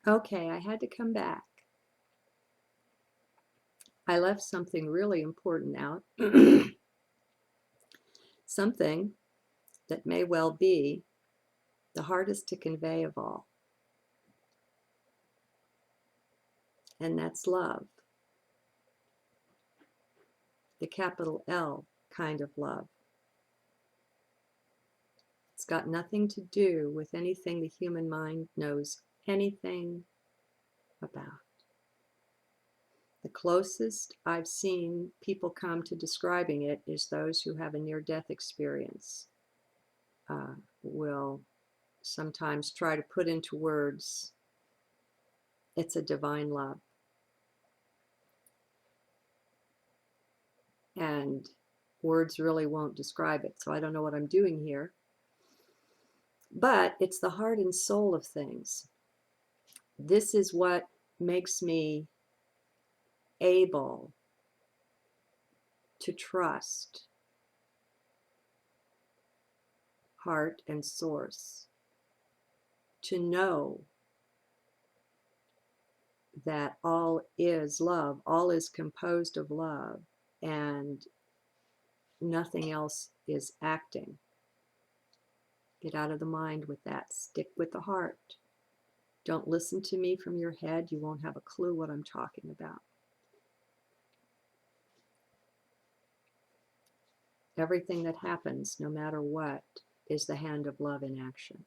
Okay, I had to come back. I left something really important out. Something that may well be the hardest to convey of all. And that's love. The capital L kind of love. It's got nothing to do with anything the human mind knows anything about. The closest I've seen people come to describing it is those who have a near-death experience will sometimes try to put into words, it's a divine love. And words really won't describe it, so I don't know what I'm doing here. But it's the heart and soul of things. This is what makes me able to trust heart and source, to know that all is love, all is composed of love, and nothing else is acting. Get out of the mind with that. Stick with the heart. Don't listen to me from your head. You won't have a clue what I'm talking about. Everything that happens, no matter what, is the hand of love in action.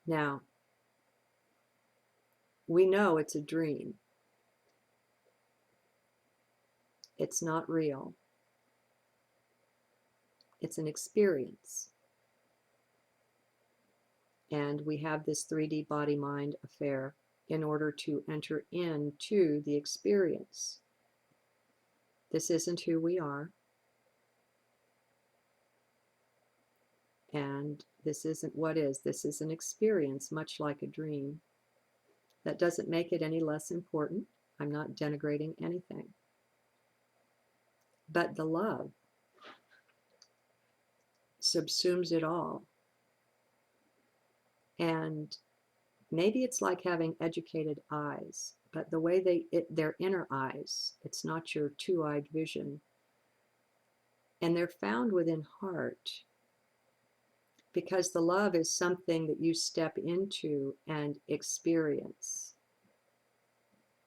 Now, we know it's a dream. It's not real. It's an experience. And we have this 3D body-mind affair in order to enter into the experience. This isn't who we are. And this isn't what is. This is an experience, much like a dream. That doesn't make it any less important. I'm not denigrating anything. But the love subsumes it all. And maybe it's like having educated eyes, but the way they're inner eyes, it's not your two-eyed vision. And they're found within heart, because the love is something that you step into and experience.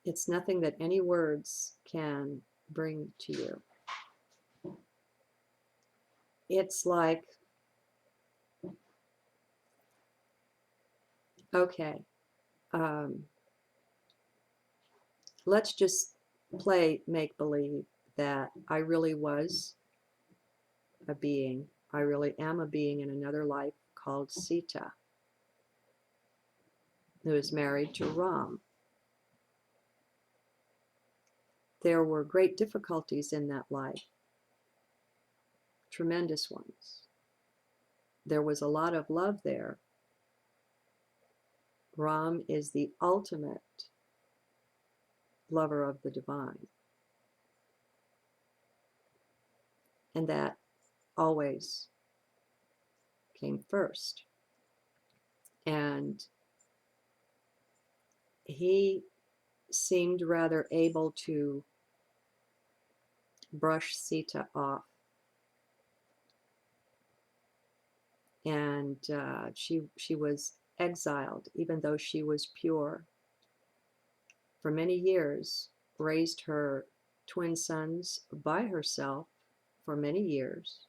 It's nothing that any words can bring to you. It's like, okay, let's just play make-believe that I really was a being. I really am a being in another life called Sita, who is married to Ram. There were great difficulties in that life, tremendous ones. There was a lot of love there. Ram is the ultimate lover of the divine. And that always came first. And he seemed rather able to brush Sita off. And she was exiled, even though she was pure. For many years, raised her twin sons by herself for many years.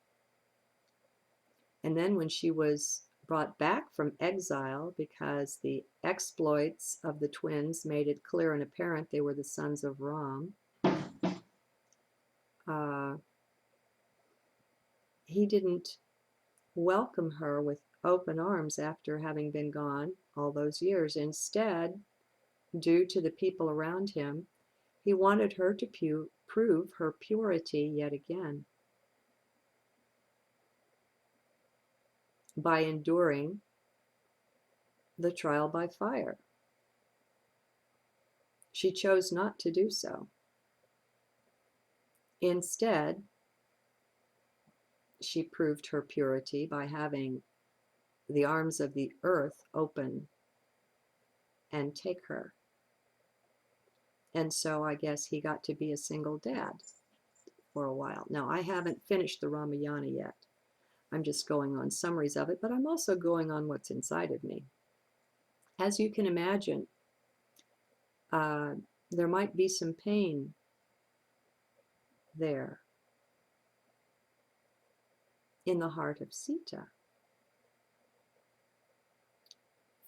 And then when she was brought back from exile, because the exploits of the twins made it clear and apparent they were the sons of Ram, he didn't welcome her with open arms after having been gone all those years. Instead, due to the people around him, he wanted her to prove her purity yet again by enduring the trial by fire. She chose not to do so. Instead, she proved her purity by having the arms of the earth open and take her. And so I guess he got to be a single dad for a while. Now, I haven't finished the Ramayana yet. I'm just going on summaries of it, but I'm also going on what's inside of me. As you can imagine, there might be some pain there in the heart of Sita.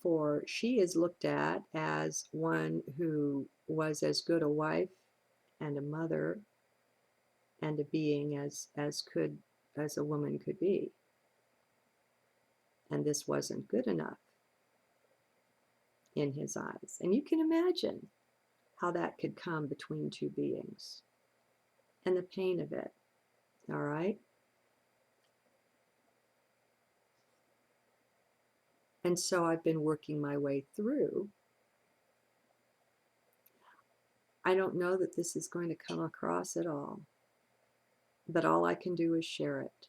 For she is looked at as one who was as good a wife and a mother and a being as a woman could be. And this wasn't good enough in his eyes. And you can imagine how that could come between two beings and the pain of it. All right? And so I've been working my way through. I don't know that this is going to come across at all, but all I can do is share it.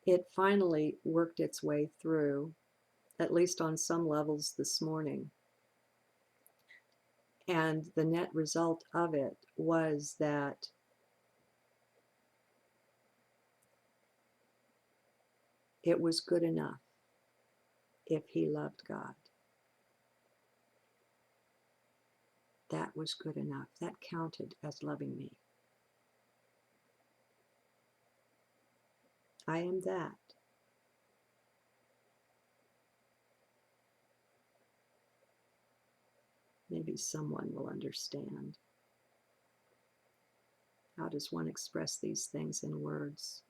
It finally worked its way through, at least on some levels this morning. And the net result of it was that it was good enough if he loved God. That was good enough. That counted as loving me. I am that. Maybe someone will understand. How does one express these things in words?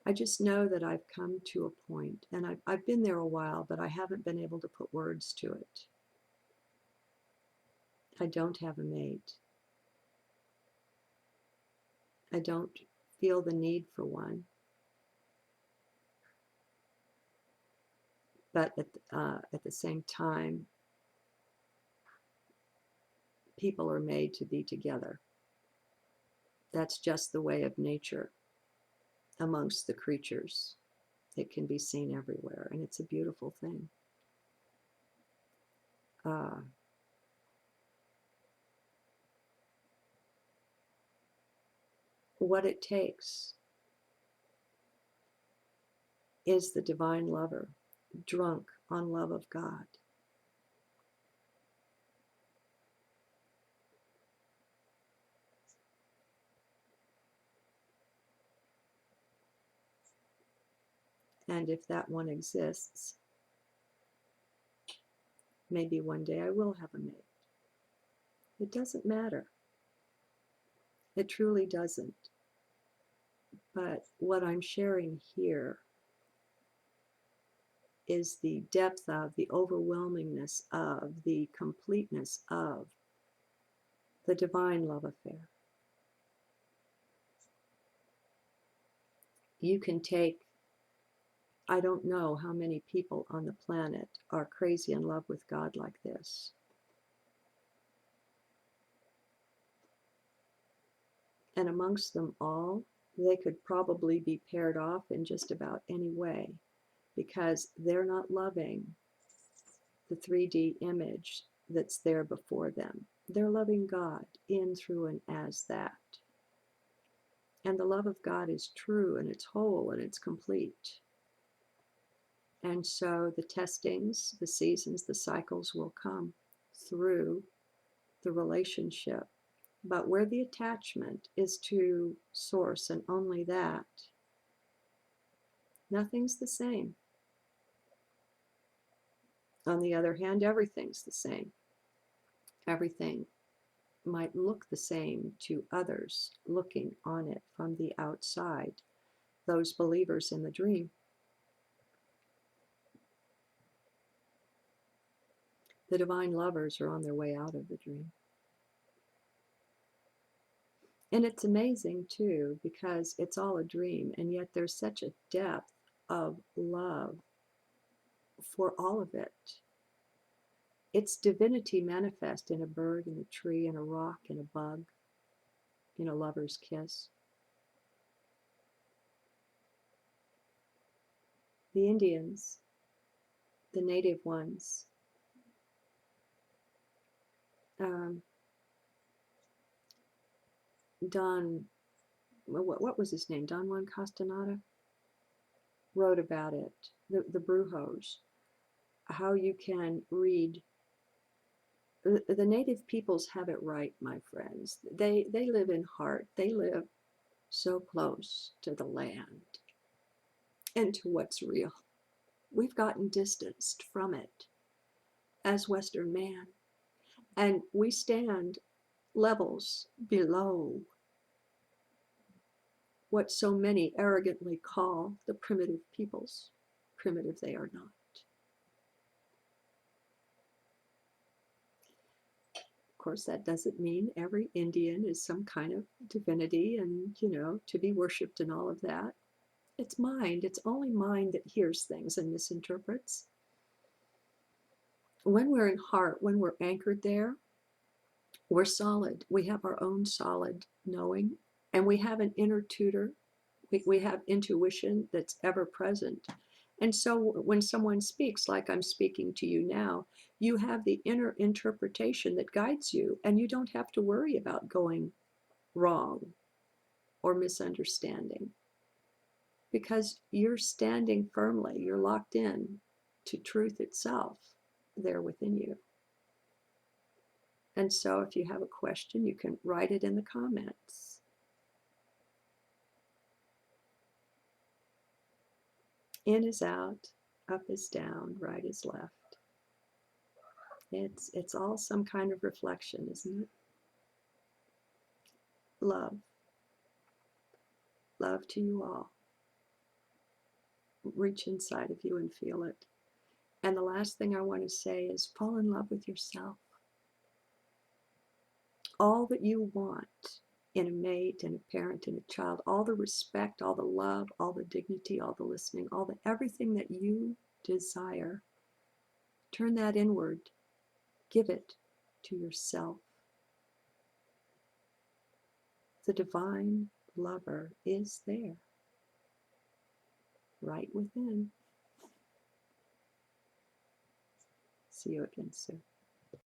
I just know that I've come to a point, and I've been there a while, but I haven't been able to put words to it. I don't have a mate. I don't feel the need for one. But at the same time, people are made to be together. That's just the way of nature amongst the creatures. It can be seen everywhere, and it's a beautiful thing. What it takes is the divine lover, drunk on love of God. And if that one exists, maybe one day I will have a mate. It doesn't matter. It truly doesn't. But what I'm sharing here is the depth of, the overwhelmingness of, the completeness of the divine love affair. You can take, I don't know how many people on the planet are crazy in love with God like this. And amongst them all, they could probably be paired off in just about any way, because they're not loving the 3D image that's there before them. They're loving God in, through, and as that. And the love of God is true, and it's whole, and it's complete. And so the testings, the seasons, the cycles will come through the relationship. But where the attachment is to source and only that, nothing's the same. On the other hand, everything's the same. Everything might look the same to others looking on it from the outside, those believers in the dream. The divine lovers are on their way out of the dream. And it's amazing too, because it's all a dream, and yet there's such a depth of love for all of it. It's divinity manifest in a bird, in a tree, in a rock, in a bug, lover's kiss. The Indians, the native ones, Don, what was his name? Don Juan Castaneda wrote about it, the brujos, how you can read. The native peoples have it right, my friends. They live in heart. They live so close to the land and to what's real. We've gotten distanced from it as Western man, and we stand levels below what so many arrogantly call the primitive peoples. Primitive they are not. Of course, that doesn't mean every Indian is some kind of divinity and, to be worshipped and all of that. It's mind. It's only mind that hears things and misinterprets. When we're in heart, when we're anchored there, we're solid. We have our own solid knowing, and we have an inner tutor. We have intuition that's ever present. And so when someone speaks, like I'm speaking to you now, you have the inner interpretation that guides you, and you don't have to worry about going wrong or misunderstanding, because you're standing firmly, you're locked in to truth itself there within you. And so if you have a question, you can write it in the comments. In is out, up is down, right is left. It's all some kind of reflection, isn't it? Love. Love to you all. Reach inside of you and feel it. And the last thing I want to say is fall in love with yourself. All that you want in a mate, in a parent, in a child, all the respect, all the love, all the dignity, all the listening, everything that you desire, turn that inward. Give it to yourself. The divine lover is there, right within. See you again soon.